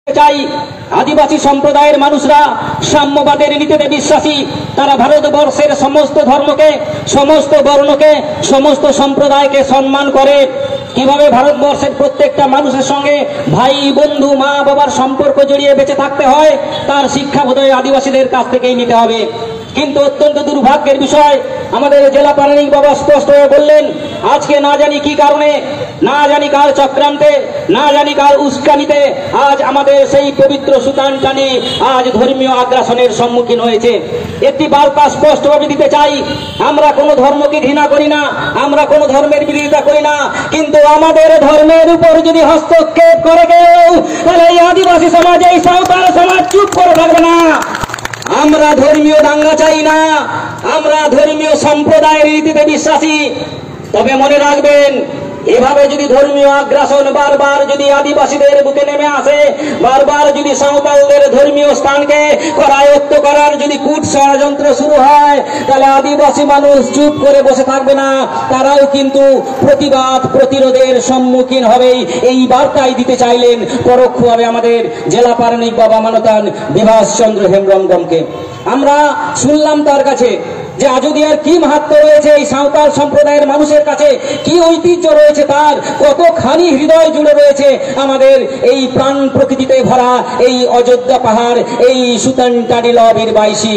চাই আদিবাসী সম্প্রদায়ের মানুষরা সাম্যবাদের নীতিতে বিশ্বাসী। তারা ভারতবর্ষের সমস্ত ধর্মকে, সমস্ত বর্ণকে, সমস্ত সম্প্রদায়কে সম্মান করে। কিভাবে ভারতবর্ষের প্রত্যেকটা মানুষের সঙ্গে ভাই, বন্ধু, মা বাবার সম্পর্ক জড়িয়ে বেঁচে থাকতে হয়, তার শিক্ষা বোধহয় আদিবাসীদের কাছ থেকেই নিতে হবে। কিন্তু অত্যন্ত দুর্ভাগ্যের বিষয়, আমাদের জেলা প্রাণিক বাবা স্পষ্ট হয়ে বললেন, আজকে না জানি কি কারণে, না জানি কার চক্রান্তে, না জানি কার উস্কানিতে আজ আমাদের সেই পবিত্র সুতানটানি আজ ধর্মীয় আগ্রাসনের সম্মুখীন হয়েছে। একটি বার্তা স্পষ্টভাবে দিতে চাই, আমরা কোনো ধর্মকে ঘৃণা করি না, আমরা কোনো ধর্মের বিরোধিতা করি না, কিন্তু আমাদের ধর্মের উপর যদি হস্তক্ষেপ করে কেউ, তাহলে এই আদিবাসী সমাজ, এই সাঁওতাল সমাজ চুপ করে থাকবে না। আমরা ধর্মীয় দাঙ্গা চাই না, আমরা ধর্মীয় সম্প্রদায়ের রীতিতে বিশ্বাসী। তবে মনে রাখবেন, এভাবে যদি ধর্মীয় আগ্রাসন বারবার যদি আদিবাসীদের বুকে নেমে আসে, বারবার যদি সাঁওতালদের ধর্মীয় স্থানকে করায়ত্ত করার যদি কূট ষড়যন্ত্র শুরু হয়, তাহলে আদিবাসী মানুষ চুপ করে বসে থাকবে না, তারাও কিন্তু প্রতিবাদ প্রতিরোধের সম্মুখীন হবেই। এই বার্তাই দিতে চাইলেন পরোক্ষভাবে আমাদের জেলা প্রাণিক বাবা মানতান বিভাস চন্দ্র হেমব্রমকে। আমরা শুনলাম তার কাছে যে আজোদিয়ার কি মাহাত্ম্য রয়েছে, এই সাঁওতাল সম্প্রদায়ের মানুষের কাছে কি ঐতিহ্য রয়েছে, তার কতখানি হৃদয় জুড়ে রয়েছে আমাদের এই প্রাণ প্রকৃতিতে ভরা এই অযোধ্যা পাহাড়, এই সুতানটানি লবীর বাইশি।